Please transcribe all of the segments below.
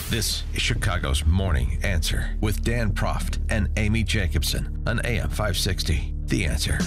This is Chicago's Morning Answer with Dan Proft and Amy Jacobson on AM 560. The Answer.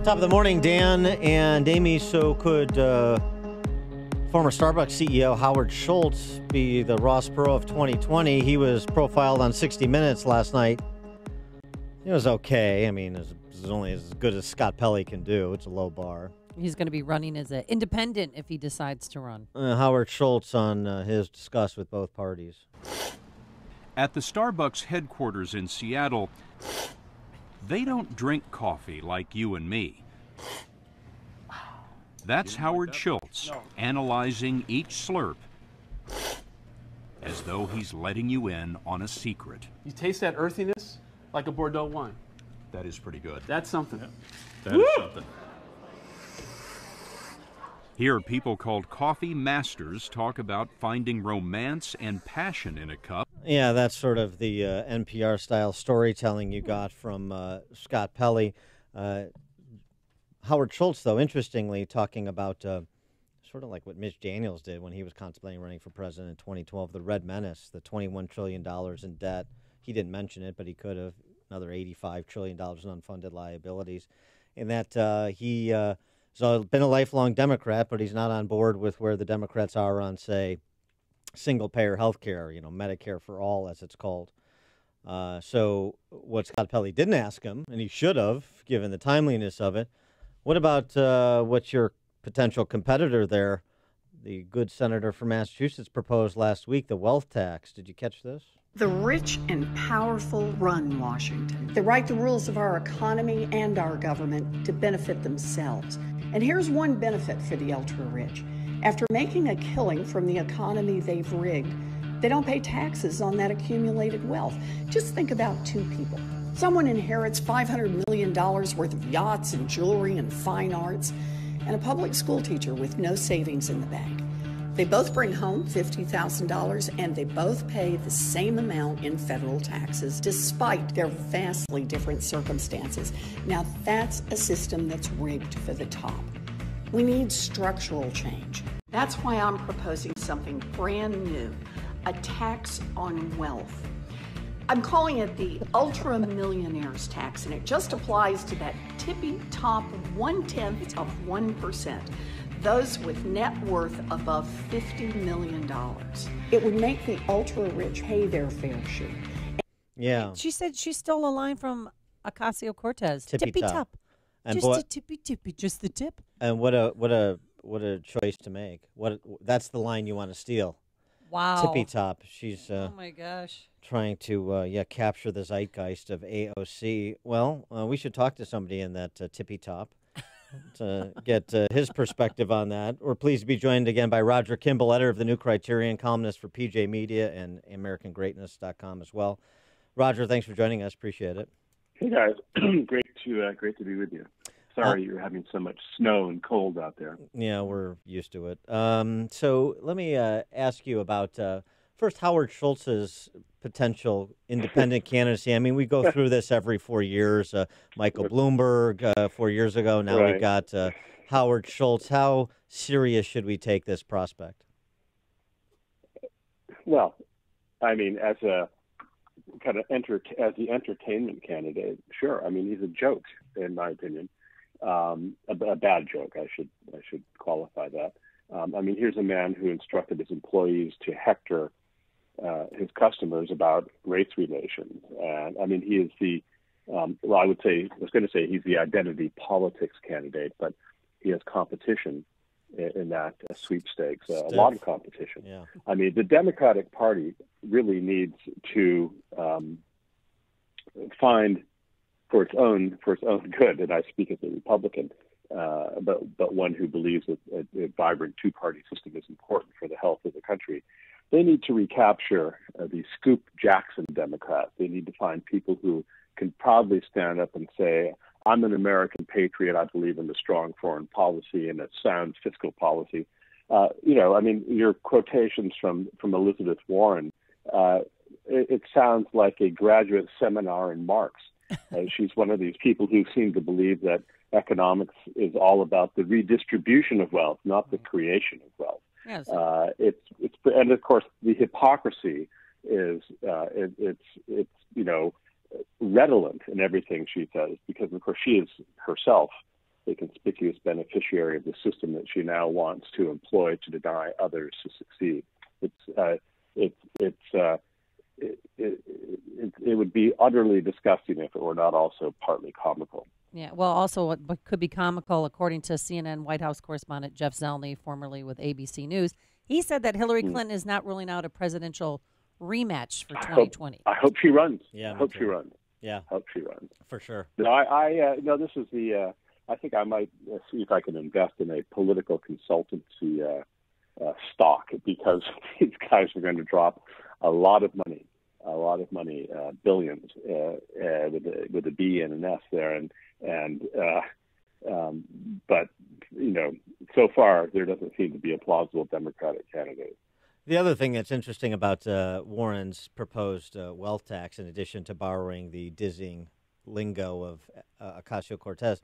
Top of the morning, Dan and Amy. So could former Starbucks CEO Howard Schultz be the Ross Perot of 2020? He was profiled on 60 Minutes last night. It was okay. I mean, it was only as good as Scott Pelley can do. It's a low bar. He's going to be running as an independent if he decides to run. Howard Schultz on his discuss with both parties. At the Starbucks headquarters in Seattle, they don't drink coffee like you and me. That's Howard Schultz analyzing each slurp as though he's letting you in on a secret. You taste that earthiness like a Bordeaux wine. That is pretty good. That's something. That is something. Here, people called coffee masters talk about finding romance and passion in a cup. Yeah, that's sort of the NPR-style storytelling you got from Scott Pelley. Howard Schultz, though, interestingly, talking about sort of like what Mitch Daniels did when he was contemplating running for president in 2012, the Red Menace, the $21 trillion in debt. He didn't mention it, but he could have. Another $85 trillion in unfunded liabilities. And that he's been a lifelong Democrat, but he's not on board with where the Democrats are on, say, single-payer health care, Medicare for all, as it's called. So what Scott Pelley didn't ask him, and he should have, given the timeliness of it, what about what your potential competitor there, the good senator from Massachusetts, proposed last week, the wealth tax? Did you catch this? The rich and powerful run Washington. They write the rules of our economy and our government to benefit themselves. And here's one benefit for the ultra-rich. After making a killing from the economy they've rigged, they don't pay taxes on that accumulated wealth. Just think about two people. Someone inherits $500 million worth of yachts and jewelry and fine arts, and a public school teacher with no savings in the bank. They both bring home $50,000, and they both pay the same amount in federal taxes, despite their vastly different circumstances. Now, that's a system that's rigged for the top. We need structural change. That's why I'm proposing something brand new, a tax on wealth. I'm calling it the Ultra Millionaires Tax, and it just applies to that tippy top 1/10 of 1%. Those with net worth above $50 million. It would make the ultra-rich pay their fair share. Yeah. She said she stole a line from Ocasio-Cortez. Tippy top. And just a tippy, just the tip. And what a choice to make. That's the line you want to steal. Wow. Tippy top. She's oh my gosh. Trying to capture the zeitgeist of AOC. Well, we should talk to somebody in that tippy top to get his perspective on that. We're pleased to be joined again by Roger Kimball, editor of the New Criterion, columnist for PJ Media and AmericanGreatness.com as well. Roger, thanks for joining us. Appreciate it. Hey guys, great to be with you. Sorry you're having so much snow and cold out there. Yeah, we're used to it. So let me ask you about first Howard Schultz's potential independent candidacy. I mean, we go through this every 4 years. Michael Bloomberg 4 years ago. Now We've got Howard Schultz. How serious should we take this prospect? Well, I mean, as a kind of as the entertainment candidate, sure. I mean, he's a joke, in my opinion. A bad joke. I should qualify that. I mean, here's a man who instructed his employees to hector his customers about race relations. And I mean, he is the, I was going to say he's the identity politics candidate, but he has competition in that sweepstakes, a lot of competition. Yeah. I mean, the Democratic Party really needs to find for its own good, and I speak as a Republican, but one who believes that a vibrant two-party system is important for the health of the country. They need to recapture the Scoop Jackson Democrats. They need to find people who can proudly stand up and say, I'm an American patriot. I believe in a strong foreign policy and a sound fiscal policy. I mean, your quotations from Elizabeth Warren, it sounds like a graduate seminar in Marx. She's one of these people who seem to believe that economics is all about the redistribution of wealth, not the creation of wealth. Yes. And of course the hypocrisy is it's redolent in everything she says, because of course she is herself a conspicuous beneficiary of the system that she now wants to employ to deny others to succeed. It would be utterly disgusting if it were not also partly comical. Yeah, well, also what could be comical, according to CNN White House correspondent Jeff Zeleny, formerly with ABC News, he said that Hillary Clinton is not ruling out a presidential rematch for 2020. I hope she runs. Yeah, I hope she runs. Yeah, hope she runs for sure. No, this is the. I think I might see if I can invest in a political consultancy stock, because these guys are going to drop a lot of money, billions, with a B and an S there, but so far there doesn't seem to be a plausible Democratic candidate. The other thing that's interesting about Warren's proposed wealth tax, in addition to borrowing the dizzying lingo of Ocasio-Cortez,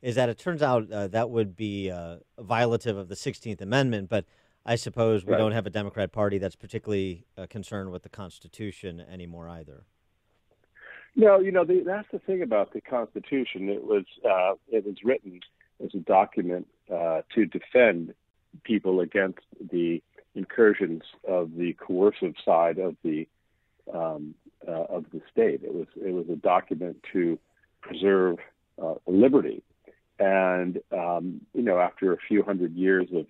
is that it turns out that would be violative of the 16th Amendment, but I suppose we don't have a Democrat Party that's particularly concerned with the Constitution anymore either. No, that's the thing about the Constitution. It was written as a document to defend people against the incursions of the coercive side of the state. It was a document to preserve liberty, and after a few hundred years of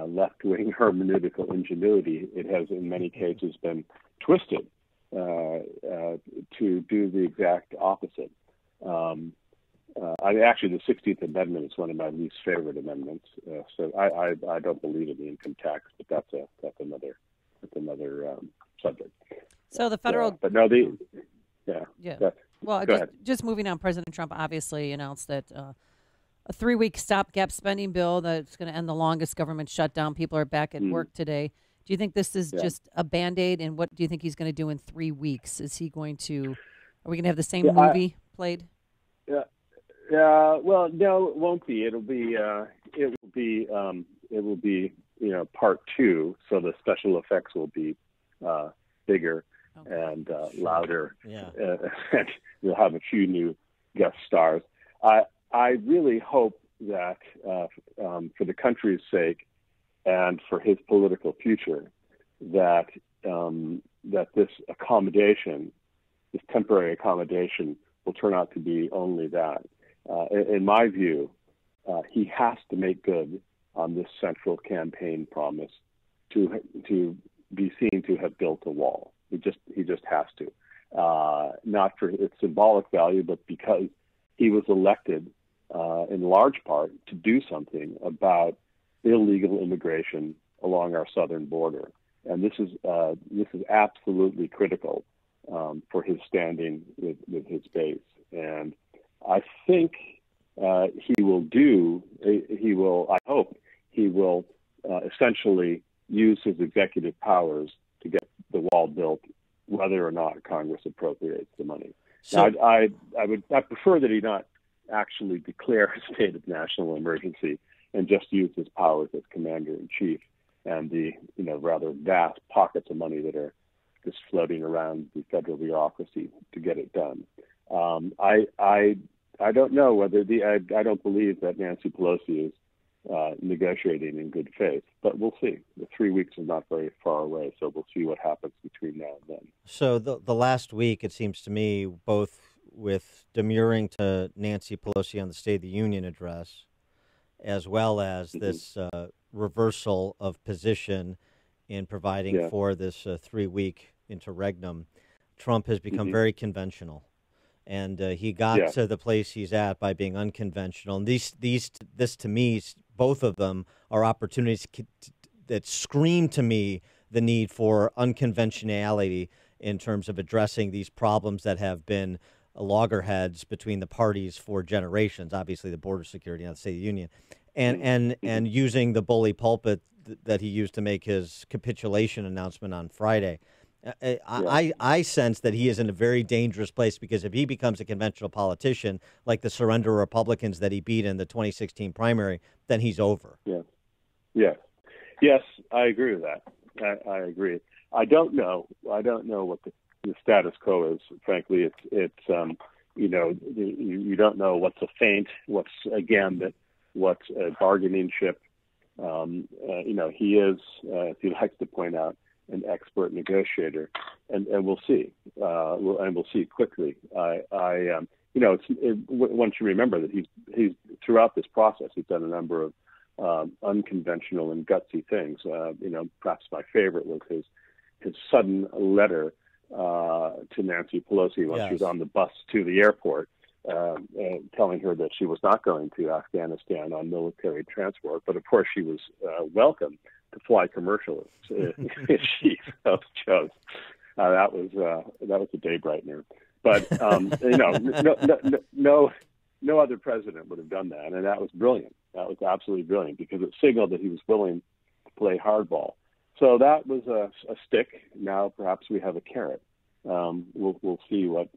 left-wing hermeneutical ingenuity, it has in many cases been twisted to do the exact opposite. Actually, the 16th Amendment is one of my least favorite amendments. So I don't believe in the income tax, but that's another subject. So the federal, but no, Well, just moving on, President Trump obviously announced that a 3-week stopgap spending bill that's going to end the longest government shutdown. People are back at work today. Do you think this is just a Band-Aid, and what do you think he's going to do in 3 weeks? Are we going to have the same movie played? Well, no, it won't be. It will be part 2. So the special effects will be bigger and louder. Yeah. And you'll have a few new guest stars. I really hope that for the country's sake and for his political future, that this accommodation, this temporary accommodation, will turn out to be only that. In my view, he has to make good on this central campaign promise to be seen to have built a wall. He just has to, not for its symbolic value, but because he was elected in large part to do something about illegal immigration along our southern border, and this is absolutely critical for his standing with his base. And I think he will. I hope he will essentially use his executive powers to get the wall built, whether or not Congress appropriates the money. So now, I prefer that he not actually declare a state of national emergency and just use his powers as commander in chief and the rather vast pockets of money that are just floating around the federal bureaucracy to get it done. I don't know whether I don't believe that Nancy Pelosi is negotiating in good faith, but we'll see. The 3 weeks is not very far away, so we'll see what happens between now and then. So the last week, it seems to me, both with demurring to Nancy Pelosi on the State of the Union address, as well as this reversal of position in providing for this 3-week interregnum, Trump has become very conventional. And he got to the place he's at by being unconventional. And this to me, both of them are opportunities that scream to me the need for unconventionality in terms of addressing these problems that have been loggerheads between the parties for generations. Obviously, the border security, not the State of the Union, and using the bully pulpit that he used to make his capitulation announcement on Friday. I sense that he is in a very dangerous place, because if he becomes a conventional politician, like the surrender Republicans that he beat in the 2016 primary, then he's over. Yes, I agree with that. I agree. I don't know what the status quo is. Frankly, it's you don't know what's a feint, what's a bargaining chip. He is, as he likes to point out, an expert negotiator, and we'll see. We'll see quickly. One should remember that he's throughout this process, he's done a number of unconventional and gutsy things. Perhaps my favorite was his sudden letter to Nancy Pelosi when she was on the bus to the airport, telling her that she was not going to Afghanistan on military transport, but of course she was welcome to fly commercial if she chose. That was a day brightener. But no other president would have done that, and that was brilliant. That was absolutely brilliant, because it signaled that he was willing to play hardball. So that was a stick. Now perhaps we have a carrot. We'll see what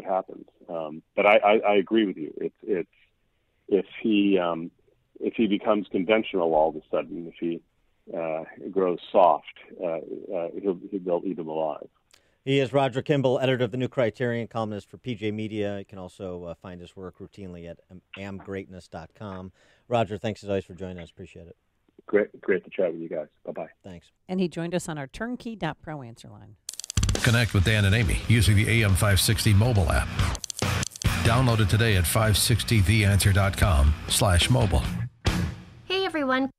happens. But I agree with you. It's if he becomes conventional all of a sudden, if he grows soft, they'll eat him alive. He is Roger Kimball, editor of the New Criterion, columnist for PJ Media. You can also find his work routinely at amgreatness.com. Roger, thanks as always for joining us. Appreciate it. Great to chat with you guys. Bye-bye. Thanks. And he joined us on our turnkey.pro answer line. Connect with Dan and Amy using the AM560 mobile app. Download it today at 560theanswer.com/mobile. Hey, everyone.